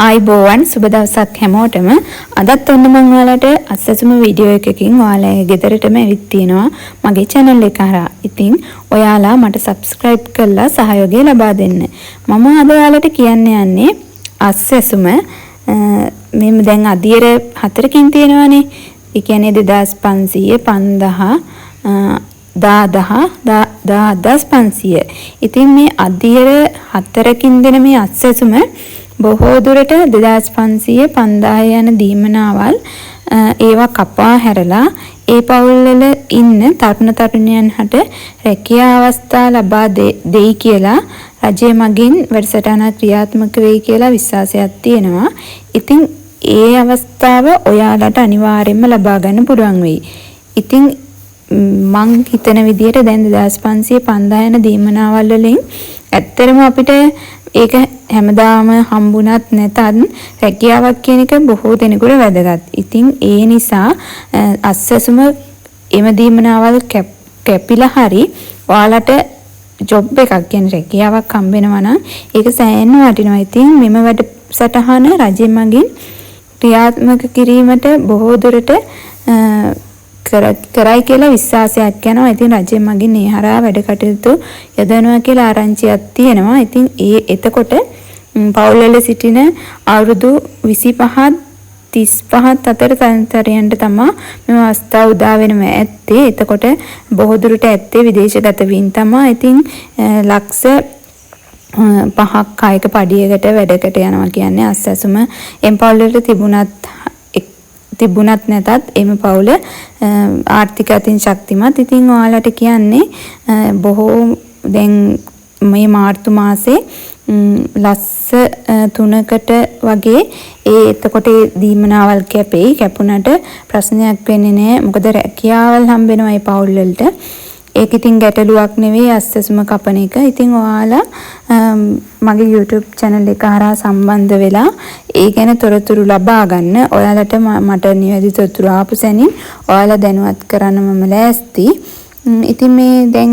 ආයිබෝවන් සුබ දවසක් හැමෝටම. අදත් ඔන්න මම ඔයාලට අස්සසුම වීඩියෝ එකකින් ඔයාලගේ ගෙදරටම ඇවිත් තියෙනවා මගේ channel එක හරහා. ඉතින් ඔයාලා මට subscribe කරලා සහයෝගය ලබා දෙන්න. මම අද ඔයාලට කියන්න යන්නේ අස්සසුම මෙන්න දැන් අදියර 4කින් තියෙනවානේ. ඒ කියන්නේ 2500 50 10500. ඉතින් මේ අදියර 4කින් දෙන මේ අස්සසුම බොහෝ දුරට 2500 5000 යන දීමනාවල් ඒවා කපා හැරලා ඒ පවුල්වල ඉන්න තරුණ තරුණියන් හට රැකියා අවස්ථා ලබා දෙයි කියලා රජය මගින් වැඩසටහන ක්‍රියාත්මක වෙයි කියලා විශ්වාසයක් තියෙනවා. ඉතින් ඒ අවස්ථාව ඔයාලට අනිවාර්යයෙන්ම ලබා ගන්න පුළුවන් වෙයි. ඉතින් මං හිතන විදිහට දැන් 2500 5000 යන දීමනාවල් වලින් ඇත්තටම අපිට ඒක හැමදාම හම්බුණත් නැතත් රැකියාවක් කියන එක බොහෝ දෙනෙකුට වැදගත්. ඉතින් ඒ නිසා අස්සසුම එම දීමනාවල් කැපිලා හරි ඔයාලට ජොබ් එකක් කියන්නේ රැකියාවක් හම්බ වෙනවා නම් ඒක සෑහෙන වටිනවා. ඉතින් මෙම වැඩසටහන රජය මගින් ක්‍රියාත්මක කිරීමට බොහෝ දුරට කරයි කියලා විශ්වාසයක් යනවා. ඉතින් රජය මගින් ඒ හරහා වැඩ කටයුතු යොදවනවා කියලා ආරංචියක් තියෙනවා. ඉතින් එතකොට පවුල්වල සිටින අවුරුදු 25 35 අතර තනතරයන්ට තමයි මේ අවස්ථාව උදා වෙනව ඇත්තේ. එතකොට බොහෝ දුරට ඇත්තේ විදේශගත වීම තමයි. ඉතින් ලක්ෂ 5ක් කායක පඩියකට වැඩකට යනවා කියන්නේ අස්සසුම එම් පවුල්වල තිබුණත් නැතත් එම පවුල ආර්ථික අතින් ශක්තිමත්. ඉතින් ඔයාලට කියන්නේ බොහෝ දැන් මේ මාර්තු මාසේ ලස්ස 3කට වගේ එතකොට දීමනාවල් කැපුණට ප්‍රශ්නයක් වෙන්නේ නැහැ. මොකද රැකියාවල් හම්බ වෙනවා මේ පවුල් වලට. ඒක ඉතින් ගැටලුවක් නෙවෙයි අස්සසුම කපන එක. ඉතින් ඔයාලා මගේ YouTube channel එක හරහා සම්බන්ධ වෙලා ඒ ගැන තොරතුරු ලබා ගන්න. ඔයාලට මට නිවැරදි තොරතුරු ආපු සැනින් ඔයාලා දැනුවත් කරන්න මම ලෑස්ති. ඉතින් මේ දැන්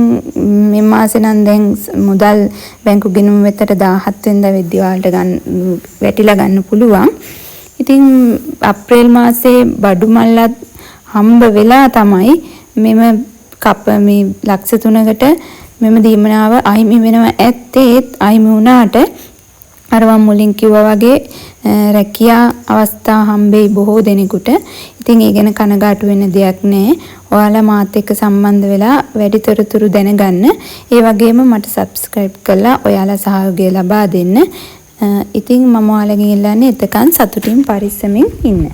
මේ මාසේ නම් දැන් මුදල් බැංකු ගිණුම වෙතට 17 වෙනිදා වෙද්දී ඔයාලට වැටිලා ගන්න පුළුවන්. ඉතින් අප්‍රේල් මාසේ බඩු මල්ලත් හම්බ වෙලා තමයි මෙම මේ ලක්ෂ 3කට මෙම දීමනාව අහිමි වෙනවා ඇත්තේ. අහිමි වුණාට අර මම මුලින් කිව්වා වගේ රැකියා අවස්ථා හම්බෙයි බොහෝ දෙනෙකුට. ඉතින් ඒ ගැන කනගාටු වෙන්න දෙයක් නැහැ. ඔයාලා මාත් එක්ක සම්බන්ධ වෙලා වැඩි තොරතුරු දැනගන්න. ඒ වගේම මට subscribe කරලා ඔයාලා සහයෝගය ලබා දෙන්න. ඉතින් මම ඔයාලගෙන් ඉල්ලන්නේ එතකන් සතුටින් පරිස්සමින් ඉන්න.